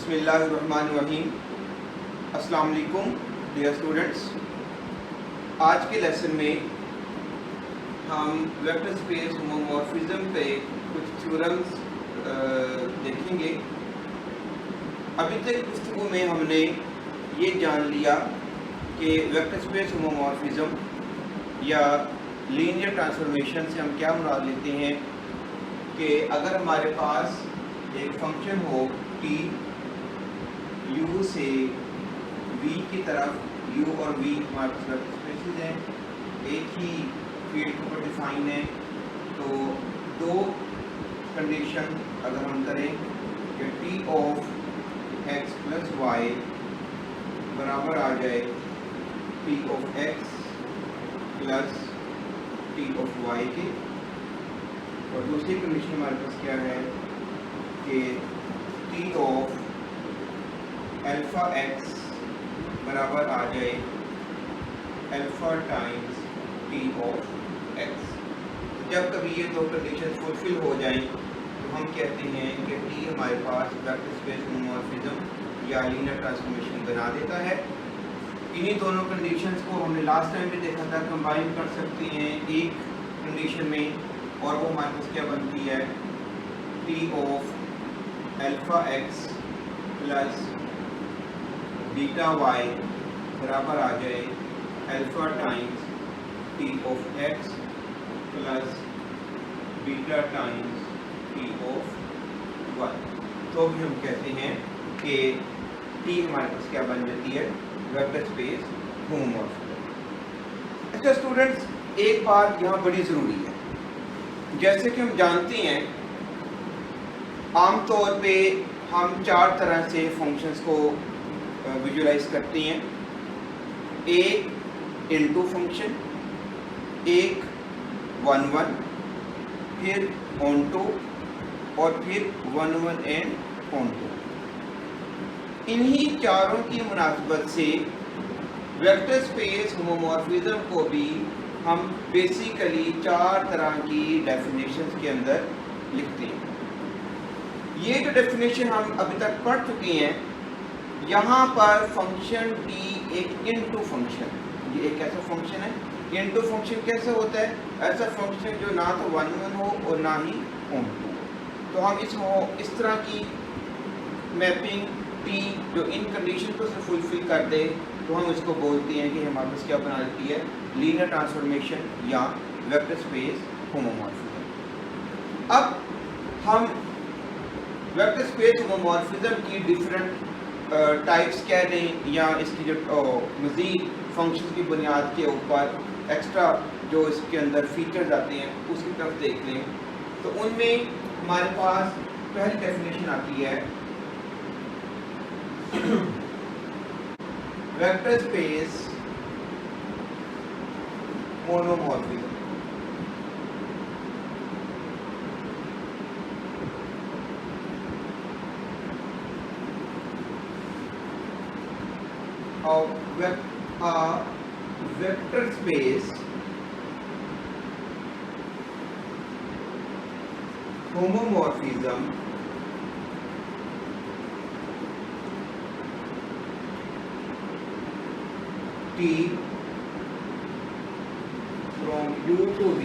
बिस्मिल्लाहिर्रहमानिर्रहीम। अस्सलाम वालेकुम डियर स्टूडेंट्स। आज के लेसन में हम वेक्टर स्पेस होमोमॉर्फिज्म पे कुछ थ्योरम्स देखेंगे। अभी तक गुफ्तगू में हमने ये जान लिया कि वेक्टर स्पेस होमोमॉर्फिज्म या लीनियर ट्रांसफॉर्मेशन से हम क्या मुराद लेते हैं कि अगर हमारे पास एक फंक्शन हो t u से v की तरफ, u और v हमारे पास वेक्टर स्पेसेस हैं, एक ही फील्ड के ऊपर डिफाइन है, तो दो कंडीशन अगर हम करें कि t of x plus y बराबर आ जाए t of x plus t of y के, और दूसरी कंडीशन हमारे पास क्या है कि t ऑफ अल्फा x बराबर आ जाए alpha times t of x। जब कभी ये दो कंडीशन फुलफिल हो जाएं तो हम कहते हैं कि t हमारे पास वेक्टर स्पेस होमोमॉर्फिज्म या लीनियर ट्रांसफॉर्मेशन बना देता है। इन्हीं दोनों कंडीशंस को हमने लास्ट टाइम भी देखा था, कंबाइन कर सकते हैं एक कंडीशन में, और वो हमारे पास क्या बनती है t of alpha x plus beta y बराबर आ जाए alpha times t of x plus beta times t of y। तो भी हम कहते हैं कि t हमारे पास क्या बन जाती है वेक्टर स्पेस होमोमॉर्फिज्म। अच्छा स्टूडेंट्स, एक बात यहाँ बड़ी ज़रूरी है। जैसे कि हम जानते हैं आमतौर पे हम चार तरह से फंक्शंस को विजुलाइज करते हैं। एक इनटू फंक्शन, एक 1-1, फिर ऑनटू और फिर 1-1 एंड ऑनटू। इन्हीं चारों की मुनासबत से वेक्टर स्पेस होमोमॉर्फिज्म को भी हम बेसिकली चार तरह की डेफिनेशंस के अंदर लिखते हैं। ये जो डेफिनेशन हम अभी तक पढ़ चुके हैं, यहाँ पर फंक्शन t एक इनटू फंक्शन, ये एक ऐसा फंक्शन है। इनटू फंक्शन कैसे होता है? ऐसा फंक्शन जो ना तो 1-1 हो और ना ही ऑनटू। तो हम इस तरह की मैपिंग t जो इन कंडीशन को से फुलफिल कर दे तो हम इसको बोलते हैं कि हमारे पास क्या बना देती है लीनियर ट्रांसफॉर्मेशन या वेक्टर स्पेस होमोमॉर्फिज्म। अब हम वेक्टर स्पेस होमोमॉर्फिज्म की डिफरेंट टाइप्स कह दें या इसकी जो मज़ीद फंक्शन की बुनियाद के ऊपर एक्स्ट्रा जो इसके अंदर फीचर्स आते हैं उसकी तरफ देख लें, तो उनमें हमारे पास पहली डेफिनेशन आती है vector space monomorphism. Vector space homomorphism t from u to v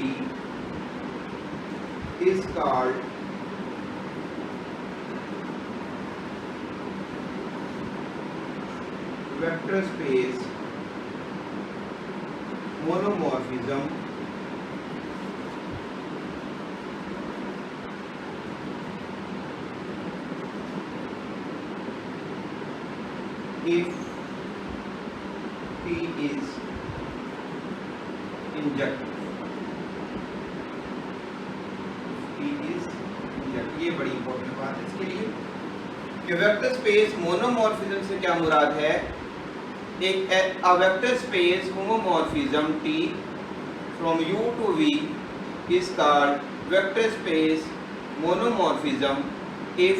is called vector space मोनोमॉर्फिज्म if t is injective. ये बड़ी इंपॉर्टेंट बात है इसके लिए कि वेक्टर स्पेस मोनोमॉर्फिज्म से क्या मुराद है। एक vector space homomorphism t from u to v is called vector space मोनोमॉर्फिज्म if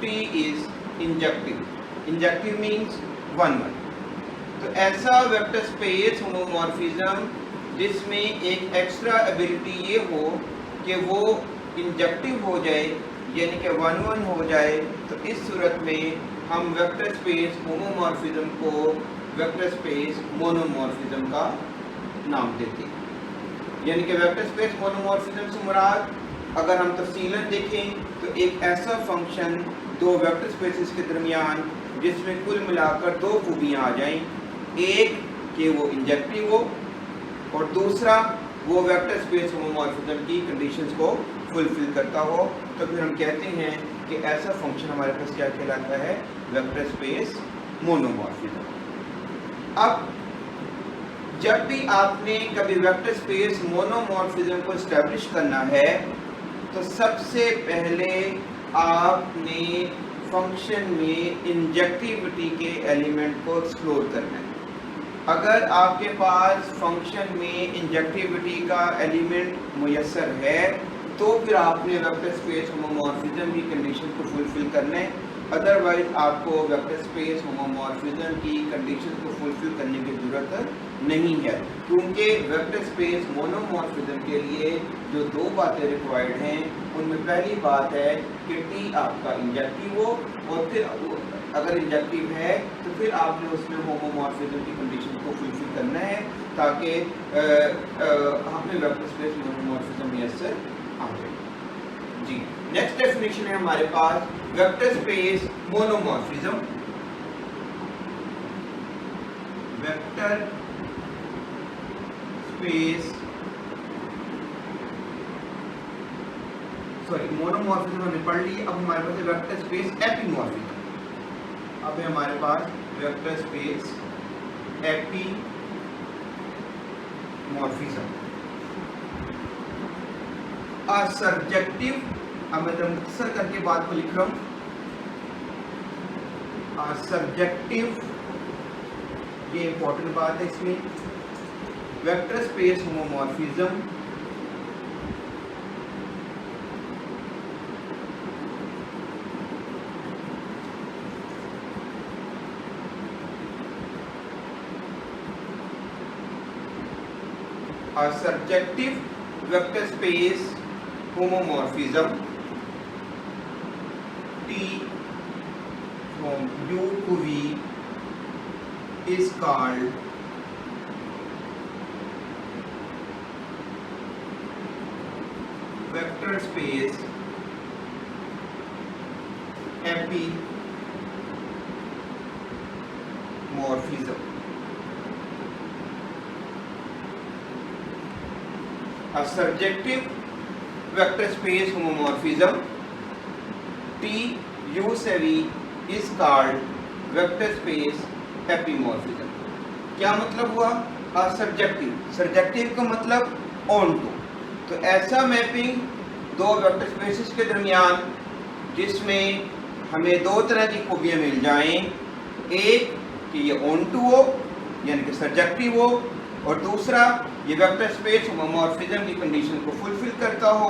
t is injective. Injective means 1-1। तो ऐसा वेक्टर स्पेस होमोमॉर्फिज्म जिसमें एक एक्स्ट्रा एबिलिटी ये हो कि वो इंजेक्टिव हो जाए यानी कि 1 1 हो जाए, तो इस सूरत में हम वेक्टर स्पेस होमोमॉर्फिज्म को वेक्टर स्पेस मोनोमॉर्फिज्म का नाम देते हैं। यानी कि वेक्टर स्पेस मोनोमॉर्फिज्म से मुराद अगर हम तफसीलन देखें तो एक ऐसा फंक्शन दो वेक्टर स्पेसेस के दरमियान जिसमें कुल मिलाकर दो खूबियाँ आ जाएं, एक कि वो इंजेक्टिव हो और दूसरा वो वेक्टर स्पेस होमोमॉर्फिज्म की कंडीशंस को फुलफिल करता हो, तो फिर हम कहते हैं कि ऐसा फंक्शन हमारे पास क्या कहलाता है, वेक्टर स्पेस मोनोमॉर्फिज्म। अब जब भी आपने कभी वेक्टर स्पेस मोनोमॉर्फिज्म को इस्टेब्लिश करना है तो सबसे पहले आपने फंक्शन में इंजेक्टिविटी के एलिमेंट को एक्सप्लोर करना है। अगर आपके पास फंक्शन में इंजेक्टिविटी का एलिमेंट मुयस्सर है तो फिर आपने वेक्टर स्पेस होमोमॉर्फिज्म की कंडीशन को फुलफिल करना है, अदरवाइज आपको वेक्टर स्पेस होमोमॉर्फिज्म की कंडीशन को फुलफिल करने की ज़रूरत नहीं है, क्योंकि वेक्टर स्पेस मोनोमॉर्फिज्म के लिए जो दो बातें रिक्वायर्ड हैं उनमें पहली बात है कि टी आपका इंजेक्टिव हो, और फिर अगर इंजेक्टिव है तो फिर आपने उसमें होमोमॉर्फिज्म की कंडीशन को फुलफिल करना है ताकि हमें वेक्टर स्पेस मोनोमॉर्फिज्म मुयस्सर आ जाए। जी, नेक्स्ट डेफिनेशन है हमारे पास vector space monomorphism. Vector space monomorphism हमने पढ़ ली। अब हमारे पास वेक्टर स्पेस एपीमॉर्फिज्म। अब है हमारे पास वेक्टर स्पेस एपीमॉर्फिज्म। सर्जेक्टिव, अब मैं मुख्तसर करके बात को लिख रहा हूँ, सर्जेक्टिव, ये इंपॉर्टेंट बात है इसमें, vector space homomorphism subjective vector space homomorphism T from U to V is called vector space epimorphism। A subjective vector space homomorphism T U से V is called vector space epimorphism। क्या मतलब हुआ? Subjective, subjective का मतलब on to, तो ऐसा mapping दो vector spaces के दरमियान जिसमें हमें दो तरह की खूबियाँ मिल जाएं, एक कि ये ऑन टू हो यानी कि सब्जेक्टिव हो, और दूसरा ये वेक्टर स्पेस होमोमॉर्फिज्म की कंडीशन को फुलफिल करता हो,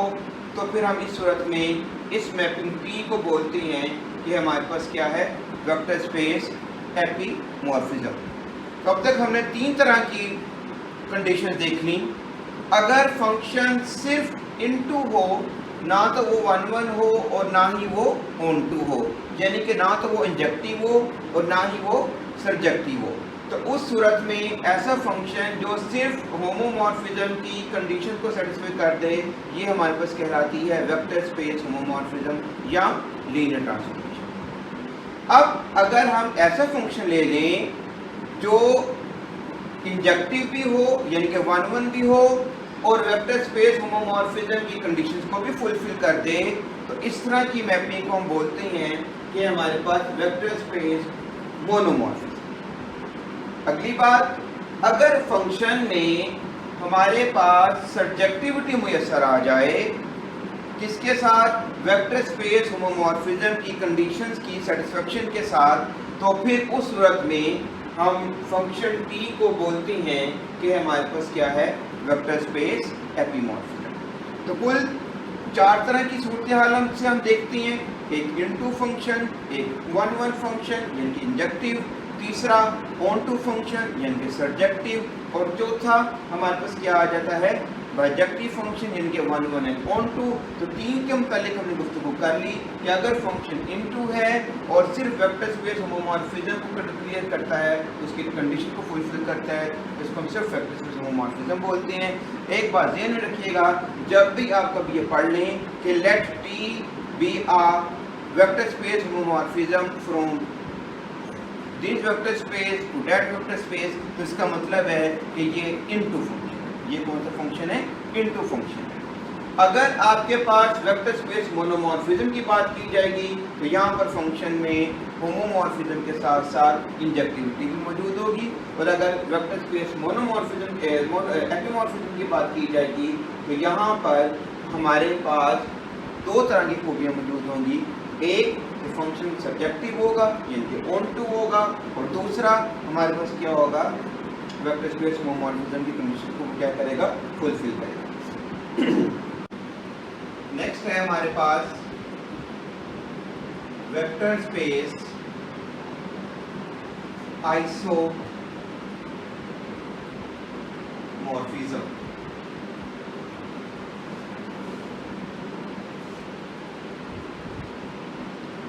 तो फिर हम इस सूरत में इस मैपिंग P को बोलते हैं कि हमारे पास क्या है, वेक्टर स्पेस एपीमॉर्फिज्म। तो अब तक हमने तीन तरह की कंडीशन देख ली। अगर फंक्शन सिर्फ इनटू हो, ना तो वो 1 1 हो और ना ही वो ऑन टू हो, यानी कि ना तो वो इंजेक्टिव हो और ना ही वो सर्जेक्टिव हो, तो उस सूरत में ऐसा फंक्शन जो सिर्फ होमोमॉर्फिज्म की कंडीशन को सेटिस्फाई कर दे, ये हमारे पास कहलाती है वेक्टर स्पेस होमोमॉर्फिज्म या लीनियर ट्रांसफॉर्मेशन। अब अगर हम ऐसा फंक्शन ले लें जो इंजेक्टिव भी हो यानी कि 1 1 भी हो और वेक्टर स्पेस होमोमॉर्फिज्म की कंडीशंस को भी फुलफिल कर दे, तो इस तरह की मैपिंग को हम बोलते हैं कि हमारे पास वेक्टर स्पेस मोनोमॉर्फिज्म। अगली बात, अगर फंक्शन में हमारे पास सब्जेक्टिविटी मुयस्सर आ जाए किसके साथ, वेक्टर स्पेस होमोमॉर्फिज्म की कंडीशंस की सेटिस्फेक्शन के साथ, तो फिर उस सूरत में हम फंक्शन T को बोलते हैं कि हमारे पास क्या है, वेक्टर स्पेस एपीमॉर्फिज्म। तो कुल चार तरह की सूरत हाल से हम देखते हैं, एक इनटू फंक्शन, एक 1 1 फंक्शन यानी कि इंजेक्टिव, तीसरा ऑन टू फंक्शन यानी कि सब्जेक्टिव, और चौथा हमारे पास क्या आ जाता है, बाइजेक्टिव फंक्शन इनके 1 1 एंड ऑन टू। तो 3 के मुतालिक हमने गुफ्तगू कर ली कि अगर फंक्शन इनटू है और सिर्फ वेक्टर स्पेस होमोमॉर्फिज्म को क्लियर करता है, उसकी कंडीशन को फुलफिल करता है, इसको हम सिर्फ वेक्टर स्पेस होमोमॉर्फिज्म बोलते हैं। एक बात ध्यान में रखिएगा, जब भी आप कभी ये पढ़ लें कि let T be a vector space homomorphism from this vector space to that vector space, तो इसका मतलब है कि ये इनटू फंक्शन है। ये कौन सा फंक्शन है? इनटू फंक्शन है। अगर आपके पास वेक्टर स्पेस मोनोमॉर्फिज्म की बात की जाएगी तो यहाँ पर फंक्शन में होमोमॉर्फिज्म के साथ साथ इंजेक्टिविटी भी मौजूद होगी, और अगर वेक्टर स्पेस मोनोमॉर्फिज्म एपिमॉर्फिज्म की बात की जाएगी तो यहाँ पर हमारे पास 2 तरह की खूबियाँ मौजूद होंगी। एक फंक्शन सब्जेक्टिव होगा यानी कि ऑन टू होगा, और दूसरा हमारे पास क्या होगा? वेक्टर स्पेस होमोमॉर्फिज्म की कंडीशन को क्या करेगा? फुलफिल करेगा। नेक्स्ट है हमारे पास vector space isomorphism.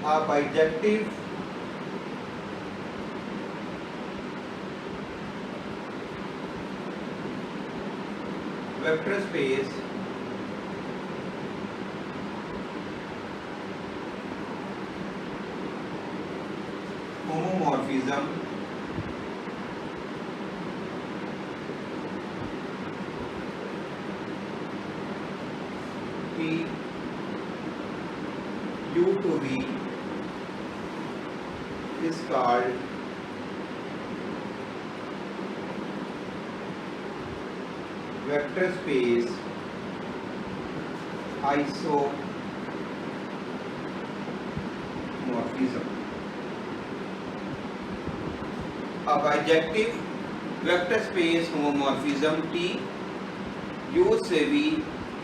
A bijective vector space homomorphism P U to V is called vector space isomorphism. A bijective vector space homomorphism T U से V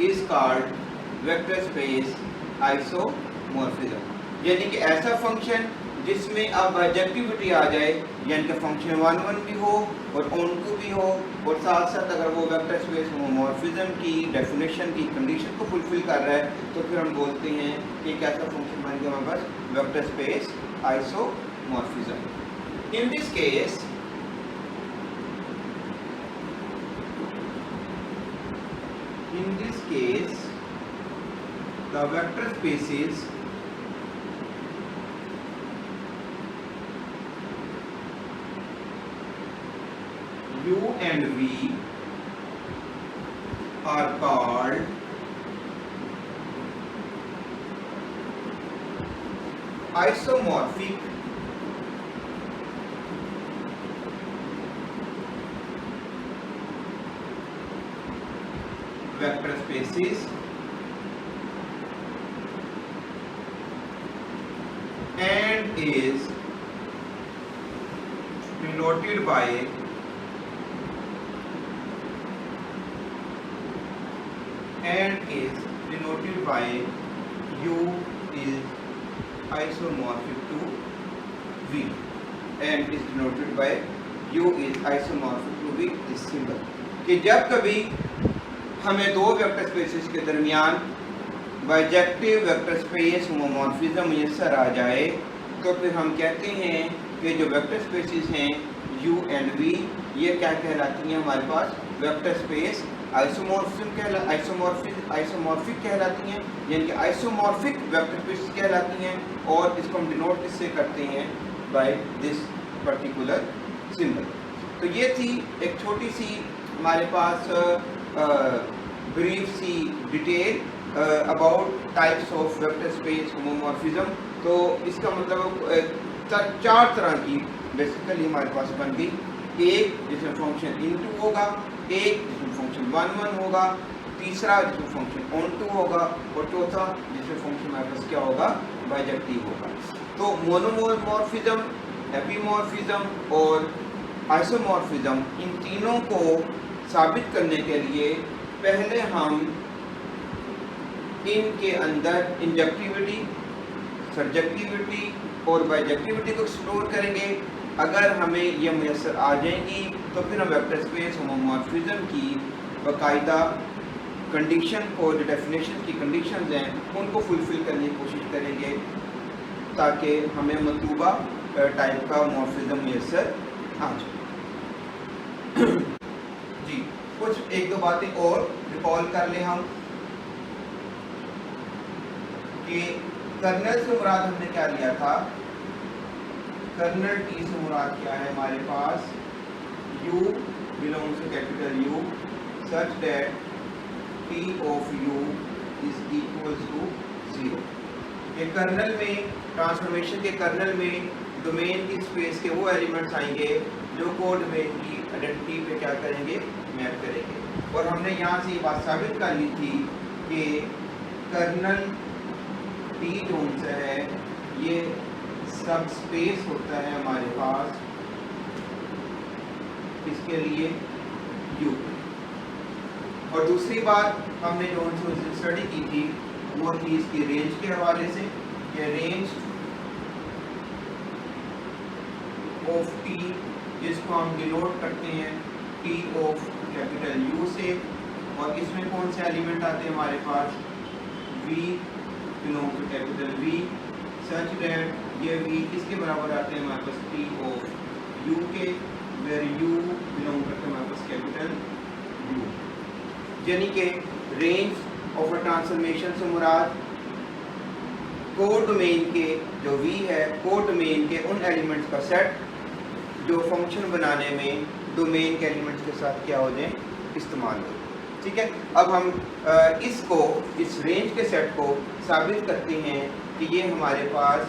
is called vector space isomorphism. यानी कि ऐसा function जिसमें अब बाइजेक्टिविटी आ जाए, यानी कि function 1 1 भी हो और ऑन टू भी हो, और साथ साथ अगर वो वेक्टर स्पेस होमोमॉर्फिज्म की डेफिनेशन की कंडीशन को फुलफिल कर रहा है, तो फिर हम बोलते हैं कि एक ऐसा फंक्शन बन गया हमारे पास vector space isomorphism. In this case the vector spaces U and V are called isomorphic vector spaces and is denoted by U is isomorphic to V and is denoted by U is isomorphic to V this symbol। कि जब कभी हमें 2 vector spaces के दरमियान bijective vector space homomorphism मुयस्सर आ जाए, तो फिर हम कहते हैं कि जो वेक्टर स्पेसेस हैं U एंड V ये क्या कहलाती हैं? हमारे पास वेक्टर स्पेस आइसोमॉर्फिक कहलाती हैं, यानी कि आइसोमॉर्फिक वेक्टर स्पेस कहलाती हैं, और इसको हम डिनोट किससे करते हैं? By this particular symbol. तो ये थी एक छोटी सी हमारे पास ब्रीफ सी detail about types of vector space homomorphism. तो इसका मतलब 4 तरह की बेसिकली हमारे पास बन गई। एक जिसमें फंक्शन इनटू होगा, एक जिसमें फंक्शन 1 1 होगा, तीसरा जिसमें फंक्शन ऑन टू होगा, और चौथा जिसमें फंक्शन हमारे पास क्या होगा? बाइजेक्टिव होगा। तो मोनोमॉर्फिज्म, एपिमॉर्फिज्म और आइसोमॉर्फिज्म, इन तीनों को साबित करने के लिए पहले हम इनके अंदर इंजेक्टिविटी, सब्जेक्टिविटी और बाइजेक्टिविटी को एक्सप्लोर करेंगे। अगर हमें ये मैसर आ जाएंगी तो फिर हम वेक्टर स्पेस होमोमॉर्फिज्म की बाकायदा कंडीशन को, जो डेफिनेशन की कंडीशंस हैं उनको फुलफिल करने की कोशिश करेंगे ताकि हमें मतलूबा टाइप का मॉर्फिज्म मुयस्सर आ जाए। जी, कुछ एक दो बातें और रिकॉल कर लें हम कि कर्नल से मुराद हमने क्या लिया था। कर्नल टी से मुराद क्या है हमारे पास, u belongs to capital U such that T of U is equals to 0। ये कर्नल में, ट्रांसफॉर्मेशन के कर्नल में डोमेन की स्पेस के वो एलिमेंट्स आएंगे जो कोड डोमेन की आइडेंटिटी पे क्या करेंगे, मैप करेंगे। और हमने यहाँ से ये बात साबित कर ली थी कि कर्नल T जोन से है, ये सब स्पेस होता है हमारे पास इसके लिए U। और दूसरी बात हमने जो स्टडी की थी वो थी इसकी रेंज के हवाले से। ये रेंज ऑफ T जिसको हम डिनोट करते हैं T ऑफ कैपिटल U से, और इसमें कौन से एलिमेंट आते हैं हमारे पास, V belongs to capital V such that ये V किसके बराबर आते हैं हमारे पास, T ऑफ U के, वेयर U बिलोंग करते हैं हमारे पास कैपिटल U। यानी कि रेंज ऑफ अ ट्रांसफॉर्मेशन से मुराद कोड डोमेन के जो V है, कोड डोमेन के उन एलिमेंट्स का सेट जो फंक्शन बनाने में डोमेन के एलिमेंट्स के साथ क्या हो जाए, इस्तेमाल हो। ठीक है, अब हम इसको, इस रेंज के सेट को साबित करते हैं कि ये हमारे पास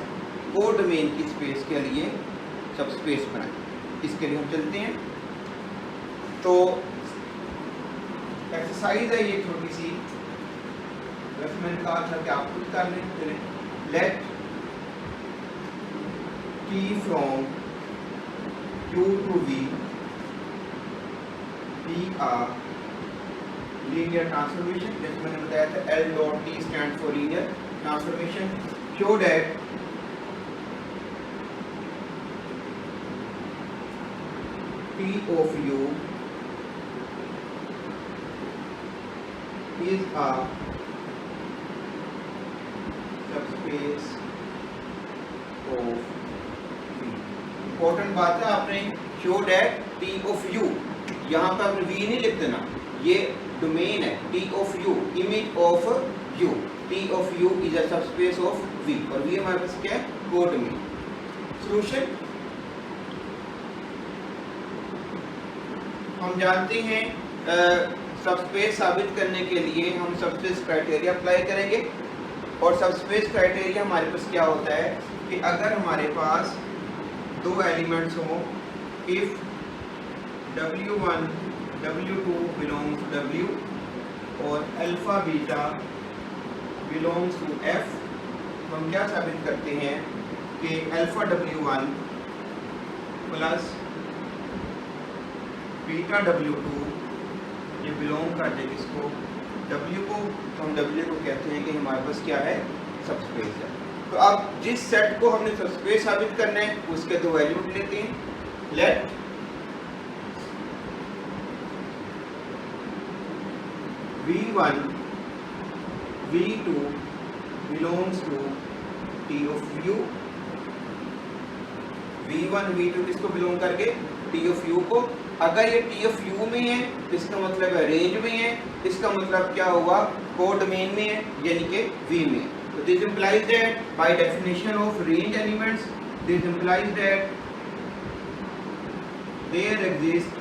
कोड डोमेन की स्पेस के लिए सब स्पेस बनाए। इसके लिए हम चलते हैं। तो एक्सरसाइज है ये छोटी सी, वैसे मैंने कहा था कि आप खुद कर लें। Let T from U to V be a linear transformation, जैसे मैंने बताया था L dot T stands for linear transformation। Show that T of U is a subspace of V। Important बात है, आपने show that T of U, यहाँ पर आपने V नहीं लिख देना, ये डोमेन है T of U, image of U। T of U is a subspace of V, और V हमारे पास क्या है, कोड डोमेन। सॉल्यूशन हम जानते हैं, सबस्पेस साबित करने के लिए हम सबस्पेस क्राइटेरिया अप्लाई करेंगे। और सबस्पेस क्राइटेरिया हमारे पास क्या होता है कि अगर हमारे पास दो एलिमेंट्स हों, if W1 W2 belongs to W और alpha beta belongs to F, तो हम क्या साबित करते हैं कि alpha W1 plus beta W2 ये बिलोंग करते हैं किसको, W को, तो हम W को कहते हैं कि हमारे पास क्या है, सबस्पेस है। तो अब जिस सेट को हमने सबस्पेस साबित करना है उसके दो एलिमेंट लेते हैं। Let V1 V2 belongs to T of U। V1 V2 किसको बिलोंग करके, T of U को। अगर ये T of U में है इसका मतलब है रेंज में है, इसका मतलब क्या हुआ, कोड डोमेन में है, यानी कि V में है। तो this implies that by definition of range elements, this implies that there exist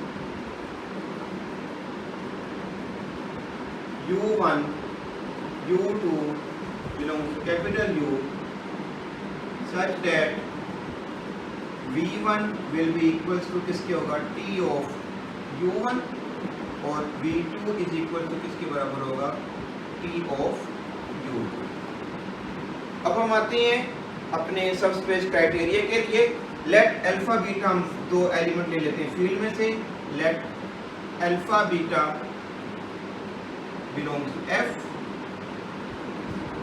U1 U2 belongs to capital U such that V1 will be equals to किसके होगा, T of U1, और V2 is equal to किसके बराबर होगा, T of U2। अब हम आते हैं अपने सबस्पेस क्राइटेरिया के लिए। लेट अल्फा बीटा, हम दो एलिमेंट ले लेते हैं फील्ड में से। Let alpha beta belongs to F।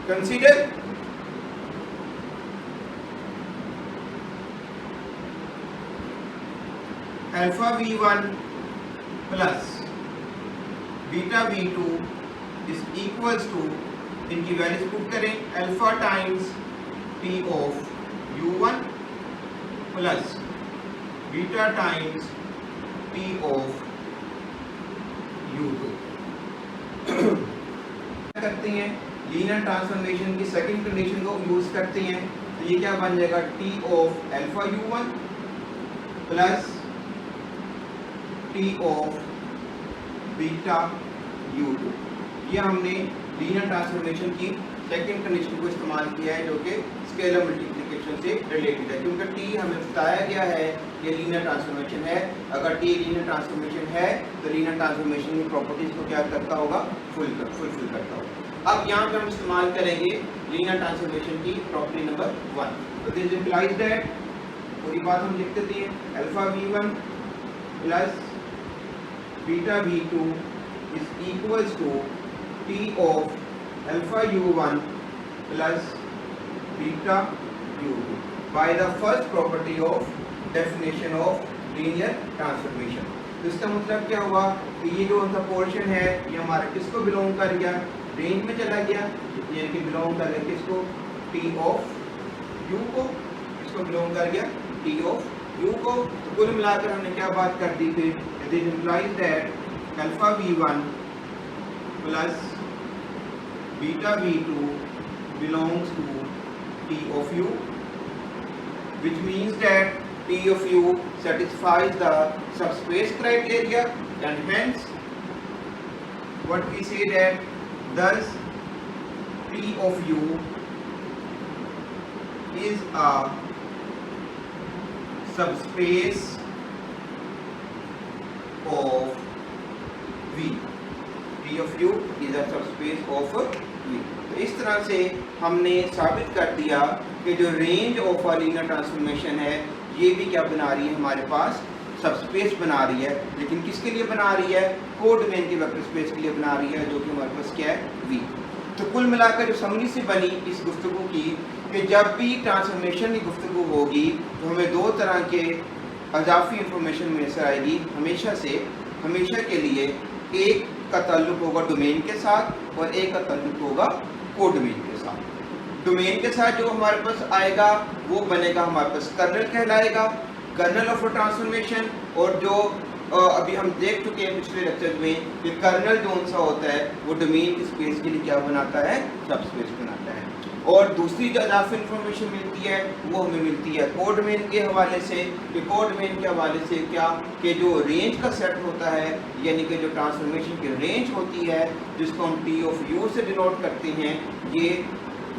Consider alpha V1 plus beta V2 is equals to, इनकी वैल्यूज पुट करें, alpha times T of u1 plus beta times T of u2। करते हैं लीनियर ट्रांसफॉर्मेशन की second condition को use करते हैं, तो ये क्या बन जाएगा, T of alpha u1 plus T of beta u2। ये हमने लीनियर ट्रांसफॉर्मेशन की सेकंड कंडीशन को इस्तेमाल किया है, जो कि स्केलर मल्टीप्लिकेशन से रिलेटेड है, क्योंकि टी हमें बताया गया है ये लीनियर ट्रांसफॉर्मेशन है। अगर टी लीनियर ट्रांसफॉर्मेशन है तो लीनियर ट्रांसफॉर्मेशन की प्रॉपर्टीज को क्या करता होगा, फुलफिल करता होगा। अब यहाँ पर हम इस्तेमाल करेंगे लीनियर ट्रांसफॉर्मेशन की प्रॉपर्टी नंबर 1। तो दिस इंप्लाइज दैट, पूरी बात हम लिख देते हैं, alpha v1 plus beta v2 is equals to T of alpha u1 plus beta u2 by the first property of definition of linear transformation. तो इसका मतलब क्या हुआ कि ये जो उनका पोर्शन है ये हमारा किसको बिलोंग कर गया, रेंज में चला गया, यानी कि बिलोंग कर गया किसको, टी ऑफ u को, इसको बिलोंग कर गया टी ऑफ u को। तो कुल मिलाकर हमने क्या बात कर दी थी, this implies that alpha v1 plus beta v2 belongs to T of u, which means that T of u satisfies the subspace criteria, and hence what we say that thus T of u is a subspace of V. T of u is a subspace of V. तो इस तरह से हमने साबित कर दिया कि जो range of a linear transformation है ये भी क्या बना रही है, हमारे पास सबस्पेस बना रही है। लेकिन किसके लिए बना रही है, कोडोमेन के वेक्टर स्पेस के लिए बना रही है, जो कि हमारे पास क्या है, V। तो कुल मिलाकर जो समरी से बनी इस गुफ्तगू की कि जब भी ट्रांसफॉर्मेशन की गुफ्तगू होगी तो हमें दो तरह के अजाफी इंफॉर्मेशन मैसर आएगी हमेशा से, हमेशा के लिए। एक का ताल्लुक होगा डोमेन के साथ और एक का ताल्लुक होगा कोडोमेन के साथ। डोमेन के साथ जो हमारे पास आएगा वो बनेगा हमारे पास कर्नल कहलाएगा, कर्नल ऑफ ट्रांसफॉर्मेशन। और जो अभी हम देख चुके हैं पिछले लेक्चर में कि कर्नल जो सा होता है वो डोमेन की स्पेस के लिए क्या बनाता है, सबस्पेस बनाता है। और दूसरी जो अजाफी इंफॉर्मेशन मिलती है वो हमें मिलती है कोडोमेन के हवाले से, कि कोडोमेन के हवाले से क्या, कि जो रेंज का सेट होता है, यानी कि जो ट्रांसफॉर्मेशन की रेंज होती है जिसको हम टी ऑफ यू से डिनोट करते हैं, ये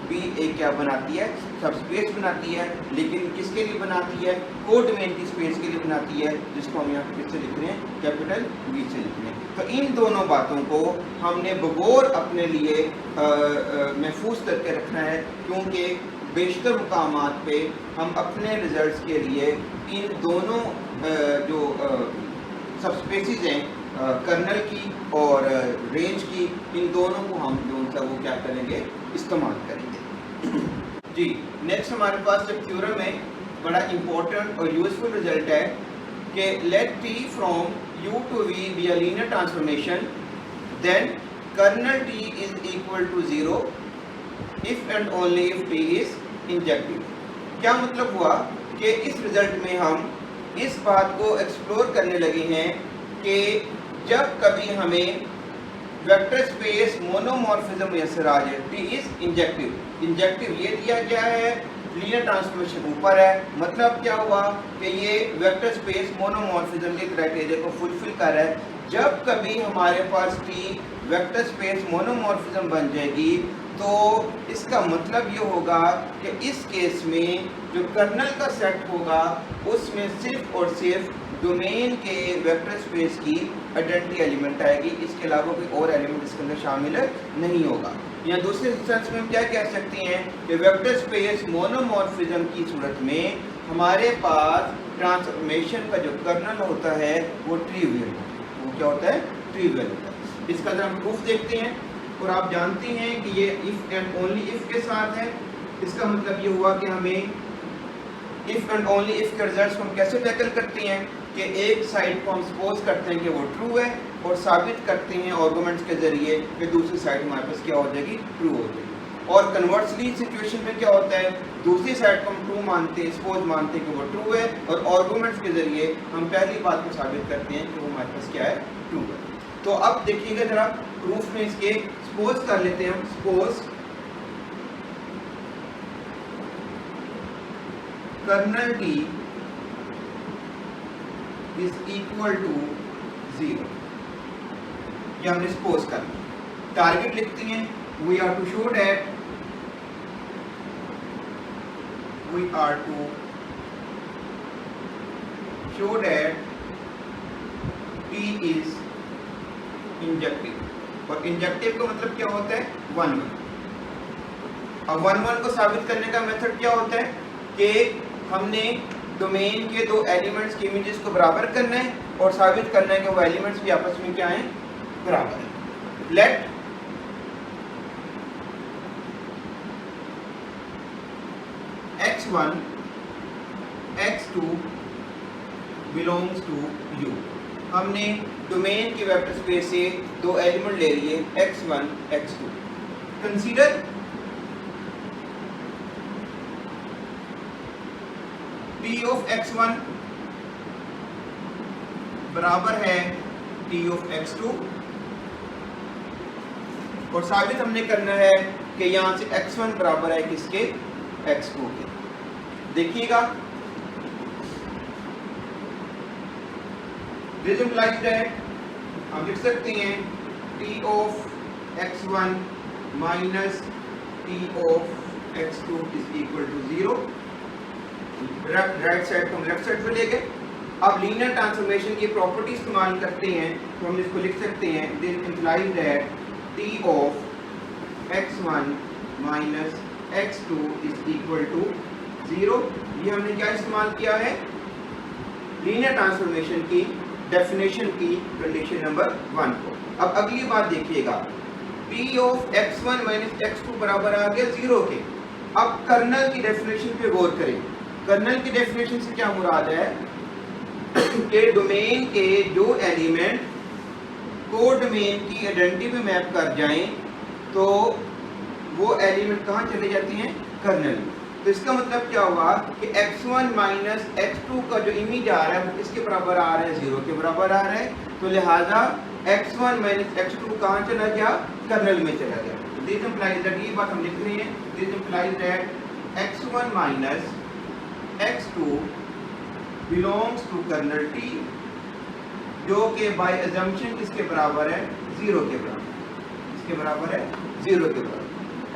भी एक क्या बनाती है, सबस्पेस बनाती है। लेकिन किसके लिए बनाती है, कोडोमेन की स्पेस के लिए बनाती है, जिसको हम यहाँ किससे लिख रहे हैं, कैपिटल V से लिख रहे हैं। तो इन दोनों बातों को हमने बगौर अपने लिए महफूज करके रखना है, क्योंकि बेशतर मुकामात पे हम अपने रिजल्ट्स के लिए इन दोनों जो सबस्पेसेस हैं, कर्नल की और रेंज की, इन दोनों को हम जो उनका वो क्या करेंगे, इस्तेमाल करेंगे। जी, नेक्स्ट हमारे पास एक थ्योरम है, बड़ा इंपॉर्टेंट और यूजफुल रिजल्ट है कि let T from u to v be a linear transformation, then kernel t is equal to 0 if and only if t is injective। क्या मतलब हुआ कि इस रिजल्ट में हम इस बात को एक्सप्लोर करने लगे हैं कि जब कभी हमें वेक्टर स्पेस मोनोमॉर्फिज्म मैसर आ जाए, टी इज इंजेक्टिव। इंजेक्टिव ये दिया गया है, लीनियर ट्रांसफॉर्मेशन ऊपर है, मतलब क्या हुआ कि ये वेक्टर स्पेस मोनोमॉर्फिज्म के क्राइटेरिया को फुलफिल कर रहा है। जब कभी हमारे पास टी वेक्टर स्पेस मोनोमॉर्फिज्म बन जाएगी तो इसका मतलब ये होगा कि इस केस में जो कर्नल का सेट होगा उसमें सिर्फ और सिर्फ डोमेन के वेक्टर स्पेस की आइडेंटिटी एलिमेंट आएगी, इसके अलावा कोई और एलिमेंट इसके अंदर शामिल नहीं होगा। या दूसरे सेंस में हम क्या कह सकते हैं कि वेक्टर स्पेस मोनोमॉर्फिज्म की सूरत में हमारे पास ट्रांसफॉर्मेशन का जो कर्नल होता है वो ट्रिवियल होता है। वो क्या होता है, ट्रिवियल होता है। इसका जब हम प्रूफ देखते हैं, और आप जानते हैं कि ये इफ एंड ओनली इफ के साथ है। इसका मतलब ये हुआ कि हमें इफ़ एंड ओनली इफ़ के रिजल्ट्स को हम कैसे टैकल करते हैं कि एक साइड को हम सपोज करते हैं कि वो ट्रू है और साबित करते हैं आर्गुमेंट्स के ज़रिए कि दूसरी साइड हमारे पास क्या हो जाएगी, ट्रू हो जाएगी। और कन्वर्सली सिचुएशन में क्या होता है, दूसरी साइड को हम ट्रू मानते हैं, सपोज मानते हैं कि वो ट्रू है और आर्गुमेंट्स के ज़रिए हम पहली बात को साबित करते हैं कि वो हमारे पास क्या है, ट्रू है। तो अब देखिएगा जरा प्रूफ में इसके सपोज कर लेते हैं हम। Suppose kernel T is equal to 0, ये हमने सपोज कर लिया। टारगेट लिखते हैं, we are to show that T is injective. और इंजेक्टिव का मतलब क्या होता है, 1 1। अब 1 1 को साबित करने का मेथड क्या होता है कि हमने डोमेन के दो एलिमेंट्स की इमेजेस को बराबर करना है और साबित करना है कि वो एलिमेंट्स भी आपस में क्या हैं, बराबर है। Let x1 x2 belongs to U। हमने डोमेन के वेक्टर स्पेस से दो एलिमेंट ले लिए x1 x2। Consider T of x1 बराबर है T ऑफ x2 और साबित हमने करना है कि यहां से x1 बराबर है किसके, x2 के। देखिएगा, दिस इंप्लाइज दैट हम लिख सकते हैं T of x1 minus T of x2 is equal to 0। Right side को हम लेफ्ट साइड पे ले गए। अब लीनियर ट्रांसफॉर्मेशन की प्रॉपर्टी इस्तेमाल करते हैं तो हम इसको लिख सकते हैं this implies that T of x1 minus x2 is equal to 0। ये हमने क्या इस्तेमाल किया है, लीनियर ट्रांसफॉर्मेशन की डेफिनेशन की कंडीशन नंबर 1 को। अब अगली बात देखिएगा, P of x1 minus x2 बराबर आ गया 0 के। अब कर्नल की डेफिनेशन पे गौर करें। कर्नल की डेफिनेशन से क्या मुराद है कि डोमेन के जो एलिमेंट को डोमेन की आइडेंटिटी में मैप कर जाएं तो वो एलिमेंट कहाँ चले जाते हैं, कर्नल में। तो इसका मतलब क्या हुआ कि x1 माइनस x2 का जो इमेज आ रहा है वो किसके बराबर आ रहा है, 0 के बराबर आ रहा है। तो लिहाजा x1 माइनस x2 कहाँ चला गया, कर्नल में चला गया। दिस इंप्लाइज दैट, ये बात हम लिख रहे हैं, this implies that x1 minus x2 belongs to kernel T, जो कि बाय अजम्पशन किसके बराबर है, 0 के बराबर। किसके बराबर है, 0 के बराबर।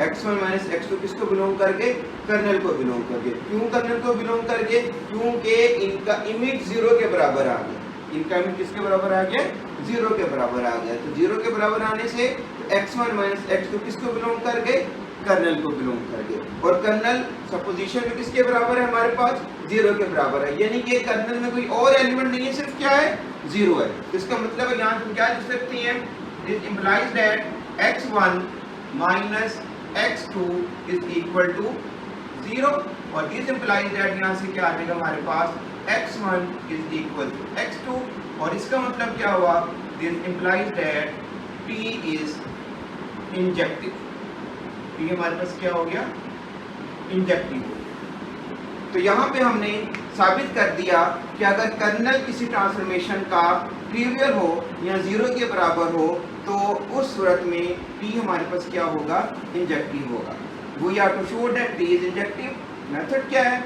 x1 माइनस x2 किसको बिलोंग करके, कर्नल को बिलोंग करके। क्यों कर्नल को बिलोंग करके, क्योंकि इनका इमेज 0 के बराबर आ गया। इनका इमेज किसके बराबर आ गया, 0 के बराबर आ गया। तो 0 के बराबर आने से x1 माइनस x2 किसको बिलोंग करके, कर्नल को बिलोंग करके। और कर्नल सपोजिशन में किसके बराबर है, हमारे पास 0 के बराबर है। यानी कि कर्नल में कोई और एलिमेंट नहीं है, सिर्फ क्या है, 0 है। तो इसका मतलब है यहाँ हम क्या लिख सकते हैं, this implies that x1 minus x2 is equal to 0। और दिस इंप्लाइज दैट यहाँ से क्या आ जाएगा हमारे पास, x1 is equal to x2। और इसका मतलब क्या हुआ, this implies that P is injective. ये हमारे पास क्या हो गया, इंजेक्टिव। तो यहाँ पे हमने साबित कर दिया कि अगर कर्नल किसी ट्रांसफॉर्मेशन का ट्रिवियल हो या 0 के बराबर हो तो उस सूरत में P हमारे पास क्या होगा, इंजेक्टिव होगा। We are to show that P is injective. Method क्या है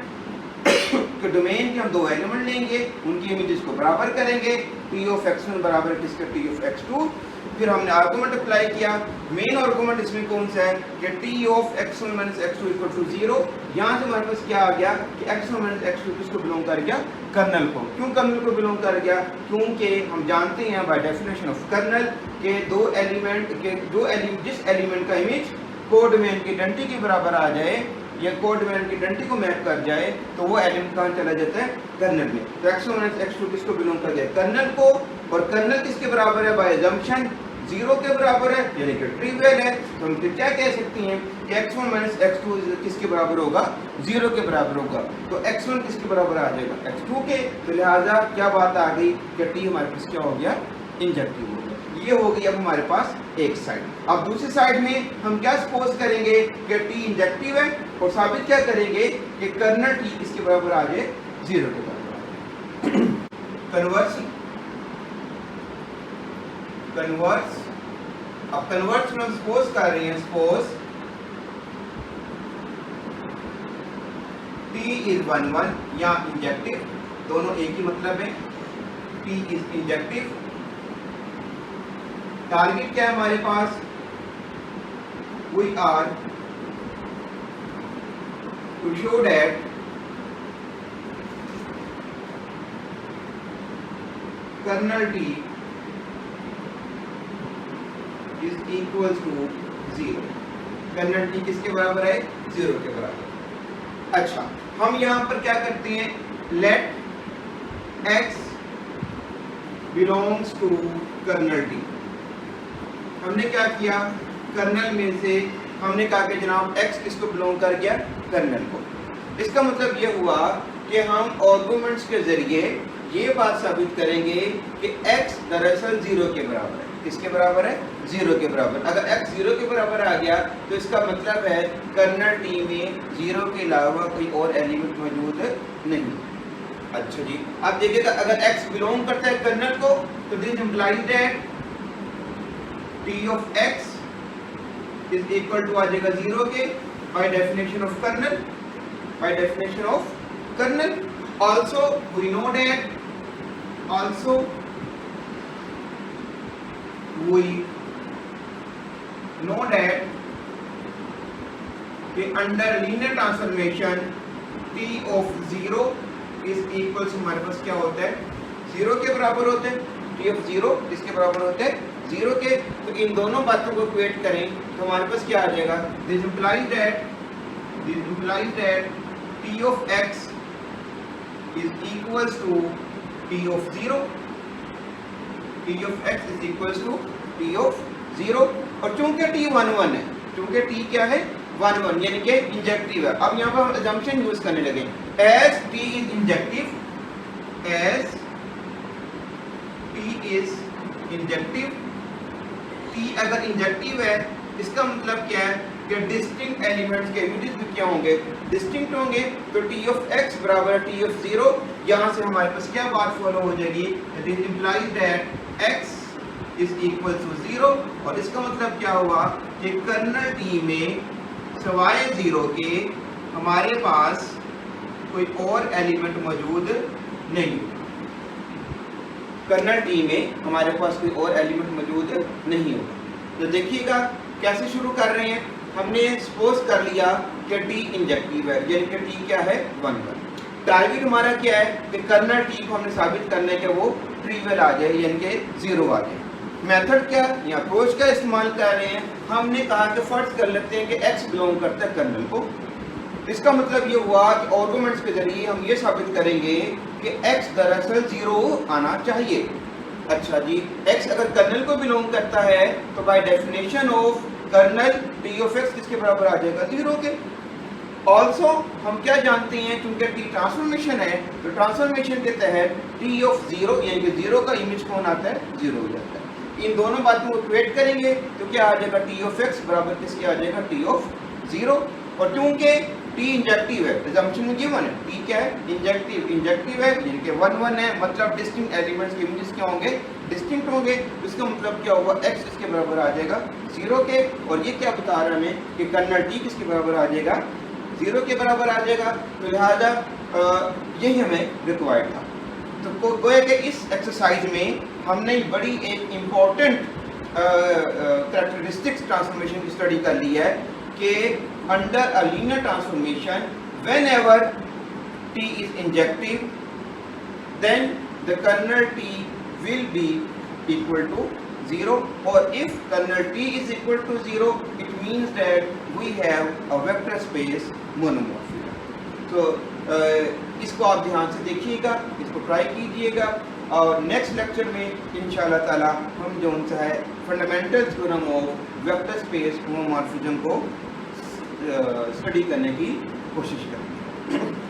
कि डोमेन के हम दो एलिमेंट लेंगे, उनकी इमेजेस को बराबर करेंगे। T ऑफ x1 बराबर किसका, T ऑफ x2। फिर हमने आर्गुमेंट अप्लाई किया। मेन आर्गुमेंट इसमें कौन सा है कि T of x1 minus x2 equal to 0। यहाँ से हमारे पास क्या आ गया कि x1 माइनस x2 किसको बिलोंग कर गया, कर्नल को। क्यों कर्नल को बिलोंग कर गया, क्योंकि हम जानते हैं बाय डेफिनेशन ऑफ कर्नल के दो एलिमेंट के जिस एलिमेंट का इमेज कोडोमेन की आइडेंटिटी के बराबर आ जाए या कोडोमेन की आइडेंटिटी को मैप कर जाए तो वो एलिमेंट कहाँ चला जाता है, कर्नल में। तो x1 माइनस x2 किसको बिलोंग कर गया, कर्नल को। और कर्नल किसके बराबर है, बाय अजम्पशन 0 के बराबर है यानी कि ट्रिवियल है, तो हम फिर क्या कह सकते हैं कि x1 माइनस x2 किसके बराबर होगा, 0 के बराबर होगा। तो x1 किसके बराबर आ जाएगा, x2 के। तो लिहाजा क्या बात आ गई कि t हमारे पास क्या हो गया, इंजेक्टिव हो गया। ये हो गई अब हमारे पास एक साइड। अब दूसरी साइड में हम क्या सपोज करेंगे कि t इंजेक्टिव है और साबित क्या करेंगे कि कर्नल t किसके बराबर आ जाए, 0 के बराबर आ जाए। कन्वर्स अब कन्वर्स में हम सपोज कर रहे हैं, सपोज t इज 1 1 या इंजेक्टिव, दोनों एक ही मतलब है, t इज इंजेक्टिव। टारगेट क्या है हमारे पास, we are to show that kernel t is equals to 0। Kernel t किसके बराबर है, 0 के बराबर। अच्छा, हम यहां पर क्या करते हैं, let x belongs to kernel t। हमने क्या किया, कर्नल में से हमने कहा कि जनाब x किसको बिलोंग कर गया, कर्नल को। इसका मतलब ये हुआ कि हम आर्गुमेंट्स के जरिए ये बात साबित करेंगे कि x दरअसल 0 के बराबर है। किसके बराबर है, 0 के बराबर। अगर x 0 के बराबर आ गया तो इसका मतलब है कर्नल t में 0 के अलावा कोई और एलिमेंट मौजूद नहीं। अच्छा जी, अब देखिएगा अगर x बिलोंग करता है कर्नल को तो this implies that t of x is equal to आ जाएगा 0 के, by definition of kernel, by definition of kernel. also we know that कि under linear transformation t of 0 is equal to हमारे पास क्या होता है, 0 के बराबर होते हैं। t ऑफ 0 किसके बराबर होते हैं, 0 के। तो इन दोनों बातों को इक्वेट करें तो हमारे पास क्या आ जाएगा, this implies that t of x is equals to t of 0, t of x is equals to t of 0। और चूंकि t 1 1 है, चूंकि t क्या है, 1 1 यानी कि इंजेक्टिव है। अब यहाँ पर हम assumption यूज करने लगे, as t is injective, as t is injective, t अगर इंजेक्टिव है इसका मतलब क्या है कि डिस्टिंक्ट एलिमेंट्स के इमेजेस भी क्या होंगे, डिस्टिंक्ट होंगे। तो t ऑफ x बराबर t ऑफ 0, यहाँ से हमारे पास क्या बात फॉलो हो जाएगी, this implies that x is equal to 0। और इसका मतलब क्या हुआ कि कर्नल t में सवाए 0 के हमारे पास कोई और एलिमेंट मौजूद नहीं। कर्नल t में हमारे पास कोई और एलिमेंट मौजूद नहीं होगा। तो देखिएगा कैसे शुरू कर रहे हैं, हमने सपोज कर लिया कि t इंजेक्टिव है यानी कि t क्या है, 1 1। टारगेट हमारा क्या है कि कर्नल t को हमने साबित करना है कि वो ट्रिवियल आ जाए यानी कि 0 आ जाए। मेथड क्या या अप्रोच का इस्तेमाल कर रहे हैं, हमने कहा कि फर्ज कर लेते हैं कि x बिलोंग करता है कर्नल को। इसका मतलब ये हुआ कि आर्गुमेंट्स के जरिए हम ये साबित करेंगे कि x दरअसल 0 आना चाहिए। अच्छा जी, x अगर कर्नल को बिलोंग करता है तो by definition of kernel t of x किसके बराबर आ जाएगा, 0 के। ऑल्सो हम क्या जानते हैं, क्योंकि t ट्रांसफॉर्मेशन है तो ट्रांसफॉर्मेशन के तहत t ऑफ 0 यानी कि 0 का इमेज कौन आता है, 0 हो जाता है। इन दोनों बातों को इक्वेट करेंगे तो क्या आ जाएगा, t ऑफ x बराबर किसके आ जाएगा, t ऑफ 0। और क्योंकि t इंजेक्टिव है, assumption में गिवन है t क्या है, इंजेक्टिव है यानी कि 1 1 है, मतलब डिस्टिंक्ट एलिमेंट्स के इमेजेस क्या होंगे, डिस्टिंक्ट होंगे। इसका मतलब क्या होगा, x इसके बराबर आ जाएगा 0 के। और ये क्या बता रहा है हमें कि कर्नल t किसके बराबर आ जाएगा, 0 के बराबर आ जाएगा। तो लिहाजा यही हमें रिक्वायर्ड था। तो गोया कि इस एक्सरसाइज में हमने बड़ी एक इम्पॉर्टेंट कैरेक्टरिस्टिक्स ट्रांसफॉर्मेशन की स्टडी कर ली है कि under a linear transformation whenever t is injective then the kernel t will be equal to 0, or if kernel t is equal to 0 it means that we have a vector space monomorphism। तो इसको आप ध्यान से देखिएगा, इसको try कीजिएगा। और next lecture में इंशाल्लाह ताला हम जो सा है fundamental theorem of vector space homomorphism को स्टडी करने की कोशिश करेंगे।